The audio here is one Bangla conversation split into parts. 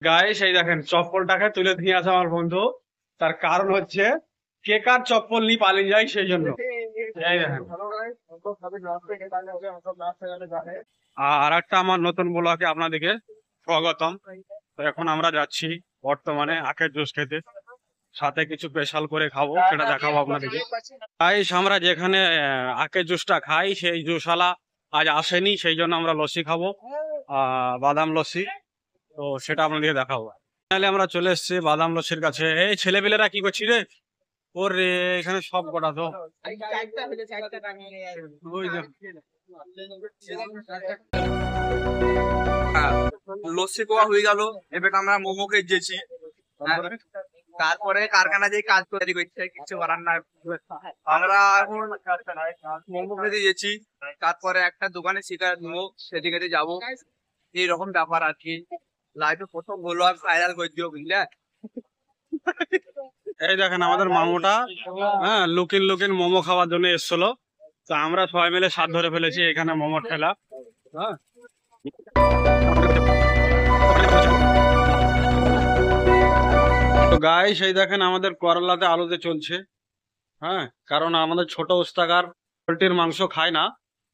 গাইস এই দেখেন চপ্পলটাকে তুলে নিয়ে আসে আমার বন্ধু। তার কারণ হচ্ছে কে কার চপ্পল নিয়ে পালিয়ে যায় সেই জন্য। এই দেখেন। আর একটা আমার নতুন ব্লগে আপনাদেরকে স্বাগতম। তো এখন আমরা যাচ্ছি বর্তমানে আখের জুস খেতে, সাথে কিছু স্পেশাল করে খাবো, সেটা দেখাবো আপনাদেরকে। গাইস আমরা যেখানে আখের জুসটা খাই সেই জুসওয়ালা আজ আসেনি, সেই জন্য আমরা লস্যি খাবো, বাদাম লস্যি। তো সেটা আপনাদেরকে দেখাবো। তাহলে আমরা চলে এসেছি বাদাম লস্যির কাছে। এই ছেলেপেলেরা কি করছি রে? ওরে এখানে সব কটা তো ওই যে লস্যি কোয়া হয়ে গেল। এবার আমরা মোমো খেয়েছি। তারপরে কারখানা যে কাজ তৈরি করছে, কিছু করার না। আমরা এখন মোমো খেতে গেছি, তারপরে একটা দোকানে সিগারেট নেবো, সেদিকে যাবো। এইরকম ব্যাপার আর কি। লাইফে প্রথম বললো আর ভাইরাল করে দিও, বুঝলে? এই দেখেন আমাদের মামুটা, হ্যাঁ, লুকিন লুকিন মোমো খাওয়ার জন্য এসেছিল। তো আমরা সবাই মিলে সাথ ধরে ফেলেছি এখানে মোমোর ঠেলা। হ্যাঁ, তো গাইস এই দেখেন আমাদের করলাতে আলুতে চলছে। হ্যাঁ, কারণ আমাদের ছোট উস্তাকার পোল্ট্রির মাংস খায় না,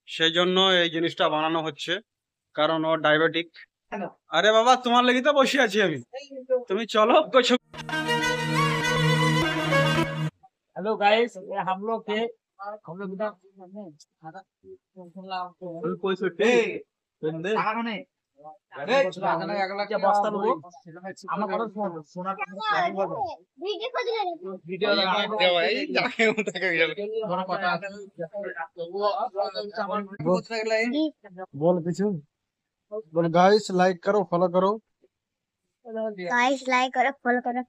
সেই জন্য এই জিনিসটা বানানো হচ্ছে, কারণ ও ডায়াবেটিক। আরে বাবা তোমার লেগে তো বসে আছি আমি, তুমি চলো কিছু। हेलो गाइस, हम लोग थे हम लोग इधर বস্তা নেবো আমার কথা শোনার ভিডিও बोल কিছু बोल गाइस लाइक करो फॉलो करो गाइस लाइक करो फॉलो करो।